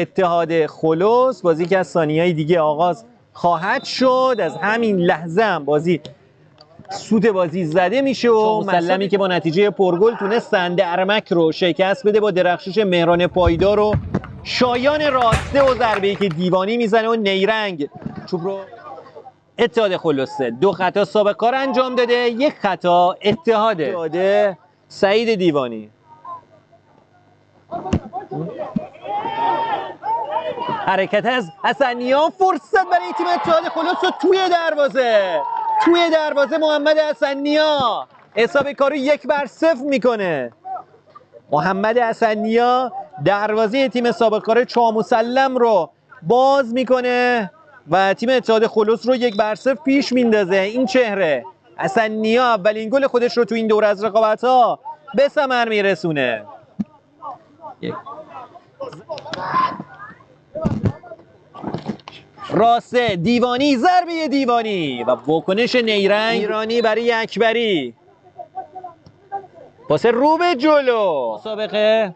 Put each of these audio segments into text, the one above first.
اتحاد خلوص. بازی که از ثانیه‌های دیگه آغاز خواهد شد. از همین لحظه هم بازی سوت بازی زده میشه و مسلمی که با نتیجه پرگل تونستن درمک رو شکست بده با درخشش مهران پایدار و شایان راسته و ضربه‌ای که دیوانی میزنه و نیرنگ چوب رو اتحاد خلوص 2 خطا سابق کار انجام داده، 1 خطا اتحاد سعید دیوانی. حرکت از حسنیان، فرصت برای تیم اتحاد خلوص و توی دروازه محمد حسنیا حساب کارو 1-0 میکنه. محمد حسنیا دروازه تیم سابق کار چامسلم رو باز میکنه و تیم اتحاد خلوص رو 1-0 پیش میندازه. این چهره حسنیا اولین گل خودش رو تو این دوره از رقابت‌ها به ثمر میرسونه. راسته دیوانی، ضربه دیوانی و واکنش نیرنگ ایرانی برای اکبری. پاس رو به جلو مسابقه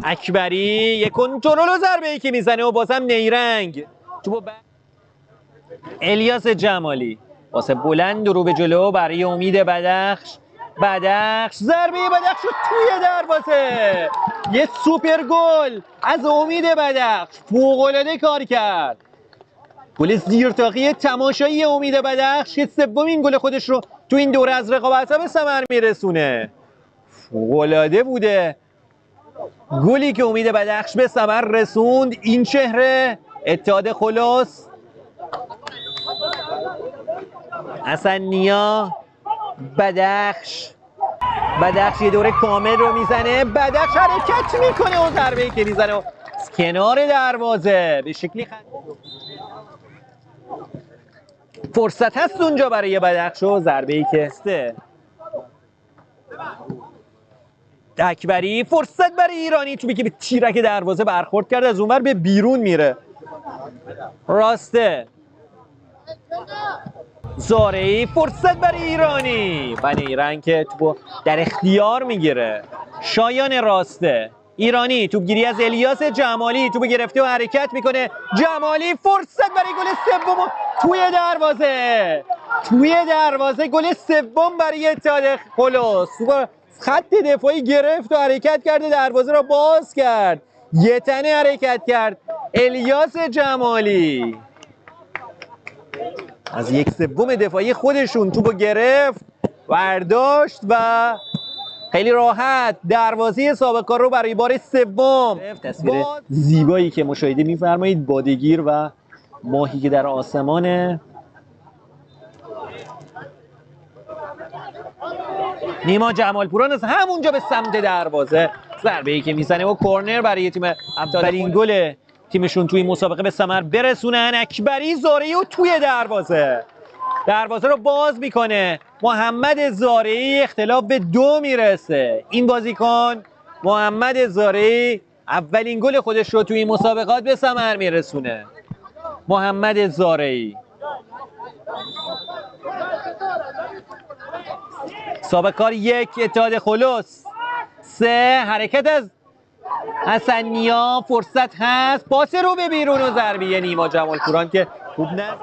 اکبری، یک کنترل و ضربه‌ای که میزنه و بازم نیرنگ. الیاس جمالی پاس بلند رو به جلو برای امید بدخش. ضربه بدخش توی دروازه. یه سوپر گل از امید بدخش، فوق‌العاده کار کرد. گل زیرتاقی تماشایی امید بدخش که سومین گل خودش رو تو این دوره از رقابت‌ها به ثمر میرسونه. فوق‌العاده بوده گلی که امید بدخش به ثمر رسوند. این چهره اتحاد خلوص، حسنیا، بدخش یه دوره کامل رو میزنه. بدخش حرکت میکنه و ضربه‌ای که میزنه و کنار دروازه به شکلی فرصت هست اونجا برای بدخش و ضربه‌ای که استه. اکبری، فرصت برای ایرانی، توپی که به تیرک دروازه برخورد کرد از اونور به بیرون میره. راسته زارعی، فرصت برای ایرانی و نیرنگ که توپو در اختیار میگیره. شایان راسته، ایرانی توپگیری از الیاس جمالی، توپو گرفته و حرکت میکنه. جمالی، فرصت برای گل سوم توی دروازه گل سوم برای اتحاد خلوص. خط دفاعی گرفت و حرکت کرده، دروازه را باز کرد. یه تنه حرکت کرد الیاس جمالی. از 1/3 دفاعی خودشون توپو گرفت، برداشت و خیلی راحت دروازه سابق کار رو برای بار سوم. تصویر زیبایی که مشاهده می‌فرمایید بادگیر و ماهی که در آسمانه. نیما جمالپوران از همونجا به سمت دروازه ضربه‌ای که میزنه و کورنر برای تیم اولین گل تیمشون توی مسابقه به ثمر برسونن. اکبری، زارعی و توی دروازه رو باز میکنه محمد زارعی. اختلاف به 2 میرسه. این بازیکن محمد زارعی اولین گل خودش رو توی این مسابقات به ثمر میرسونه. محمد زارعی سابق کار 1 اتحاد خلوص 3. حرکت از حسنیا، فرصت هست، پاس رو به بیرون و ضربه نیما جمالپوران که خوب نه.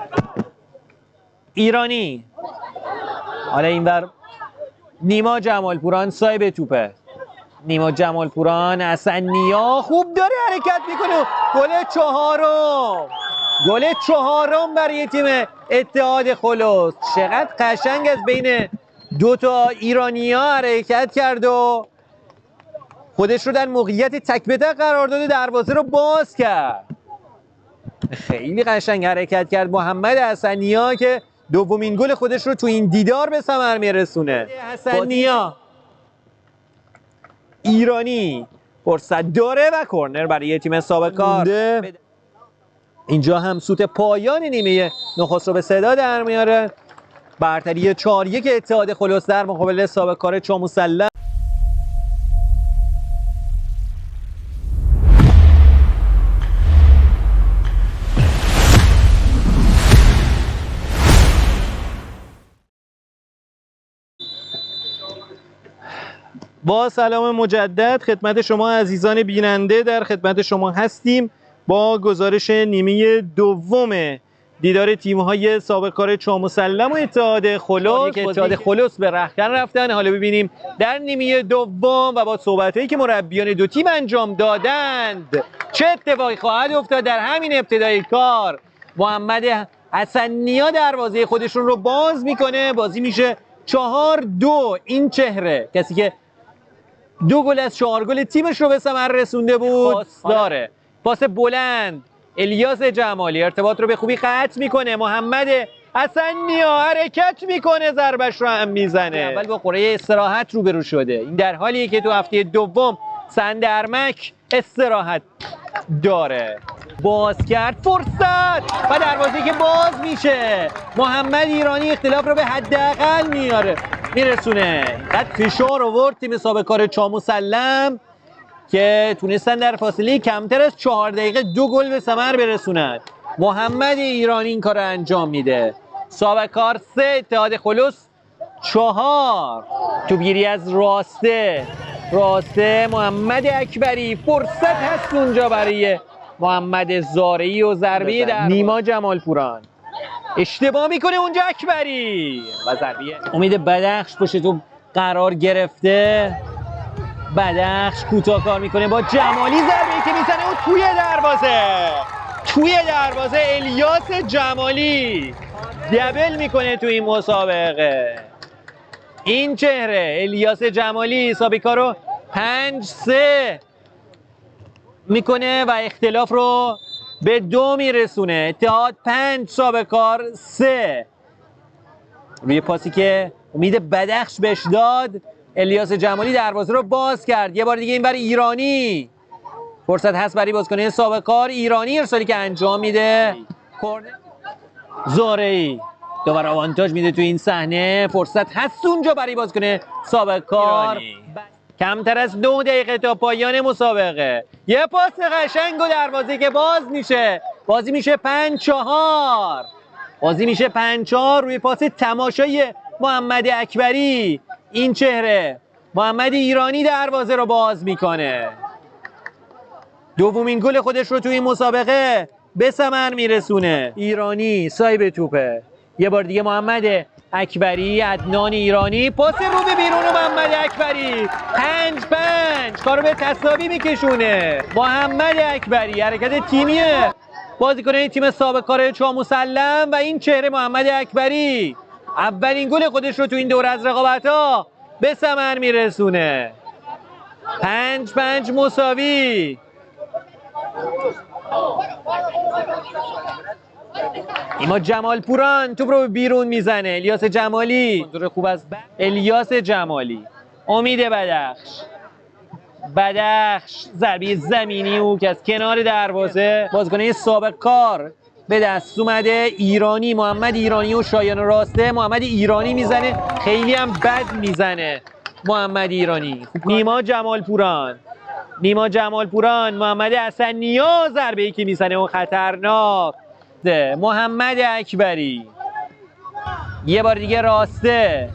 ایرانی، حالا اینور نیما جمالپوران صاحب توپه. نیما جمالپوران، حسنیا خوب داره حرکت میکنه. گل چهارم برای تیم اتحاد خلوص. چقدر قشنگ از بین 2 تا ایرانی‌ها حرکت کرد و خودش رو در موقعیت تک به تک قرار داده، دروازه رو باز کرد. خیلی قشنگ حرکت کرد محمد حسنیا که دومین گل خودش رو تو این دیدار به ثمر میرسونه. حسنیا، ایرانی فرصت داره و کورنر برای تیم سابق کار. اینجا هم سوت پایان نیمه نخست رو به صدا در میاره. برتری 4-1 اتحاد خلوص در مقابل سابق کار چامسلم. با سلام مجدد خدمت شما عزیزان بیننده، در خدمت شما هستیم با گزارش نیمه دوم دیدار تیم‌های سابقکار چامسلم و اتحاد خلوص که اتحاد خلوص به رختکن رفتن. حالا ببینیم در نیمه دوم و با صحبت‌هایی که مربیان دو تیم انجام دادند چه اتفاقی خواهد افتاد. در همین ابتدای کار محمد حسن‌نیا دروازه خودشون رو باز میکنه، بازی میشه 4-2. این چهره کسی که 2 گل از 4 گل تیمش رو به ثمر رسونده بود داره. پاس بلند الیاس جمالی ارتباط رو به خوبی قطع میکنه. محمد حسن‌نیا حرکت میکنه، ضربش رو هم میزنه. اول با قرعه استراحت روبرو شده. این در حالیه که تو هفته دوم سندرمک استراحت داره. باز کرد فرصت و دروازه که باز میشه. محمد ایرانی اختلاف رو به حداقل میرسونه. قد فشار آورد تیم سابقکار چامسلم که تونستن در فاصله کمتر از 4 دقیقه 2 گل به ثمر برسونند. محمد ایرانی این کار رو انجام میده. سابقکار 3 اتحاد خلوص 4. توپگیری از راسته محمد اکبری، فرصت هست اونجا برای محمد زارعی و ضربه در نیما جمالپوران. اشتباه میکنه اونجا اکبری و ضربه. امید بدخش پشت تو قرار گرفته. بدخش کوتاه کار میکنه با جمالی، ضربه‌ای که میزنه اون توی دروازه الیاس جمالی دبل میکنه تو این مسابقه. این چهره الیاس جمالی سابقکار رو 5-3 میکنه و اختلاف رو به 2 میرسونه. اتحاد 5 سابقکار 3. روی پاسی که امید بدخش بهش داد الیاس جمالی دروازه رو باز کرد. یه بار دیگه این برای ایرانی، فرصت هست برای بازیکن سابقکار. ایرانی ارسالی که انجام میده. زارعی دوباره آوانتاژ میده تو این صحنه. فرصت هست اونجا برای بازیکن سابقکار. کمتر از 2 دقیقه تا پایان مسابقه. یه پاس قشنگ و دروازه که باز میشه. بازی میشه 5-4 روی پاس تماشایی محمد اکبری. این چهره محمد ایرانی دروازه رو باز میکنه. دومین گل خودش رو تو این مسابقه به ثمر میرسونه. ایرانی صاحب توپه. یه بار دیگه محمد اکبری، عدنان ایرانی، پاس رو به بیرون و محمد اکبری 5-5 کارو به تساوی میکشونه. محمد اکبری حرکت تیمیه بازیکن تیم سابقکار چامسلم و این چهره محمد اکبری اولین گل خودش رو تو این دوره از رقابت‌ها به ثمر میرسونه. 5-5 مساوی. نیما جمالپوران توپ رو بیرون میزنه. الیاس جمالی خوب از الیاس جمالی. امید بدخش ضربه زمینی او که از کنار دروازه بازیکن سابقکار به دست اومده. ایرانی، محمد ایرانی و شایان راسته. محمد ایرانی میزنه، خیلی هم بد میزنه محمد ایرانی. نیما جمالپوران محمد حسن‌نیا ضربه‌ای که میزنه اون خطرناک. محمد اکبری یه بار دیگه راسته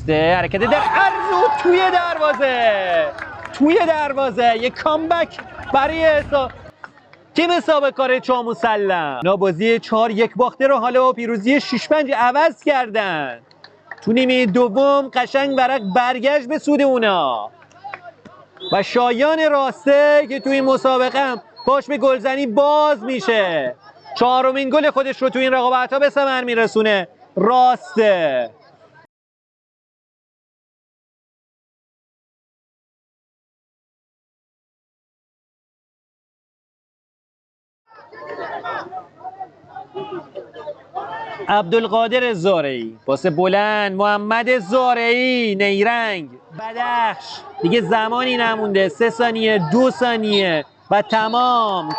حرکت در عرض و توی دروازه یک کامبک برای تیم سابقکار چامسلم. بازی 4-1 باخته رو حالا با پیروزی 6-5 عوض کردن. تو نیمه دوم قشنگ ورق برگشت به سود اونا و شایان راسته که تو این مسابقه هم پاش به گلزنی باز میشه. 4مین گل خودش رو تو این رقابت‌ها به ثمر میرسونه. راسته عبدالقادر زارعی، پاس بلند محمد زارعی، نیرنگ بدخش. دیگه زمانی نمونده، 3 ثانیه 2 ثانیه و تمام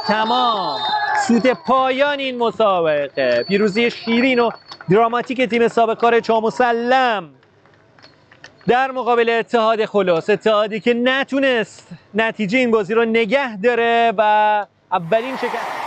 سوت پایان این مسابقه. پیروزی شیرین و دراماتیک تیم سابقکار چامسلم در مقابل اتحاد خلوص. اتحادی که نتونست نتیجه این بازی رو نگه داره و اولین شکست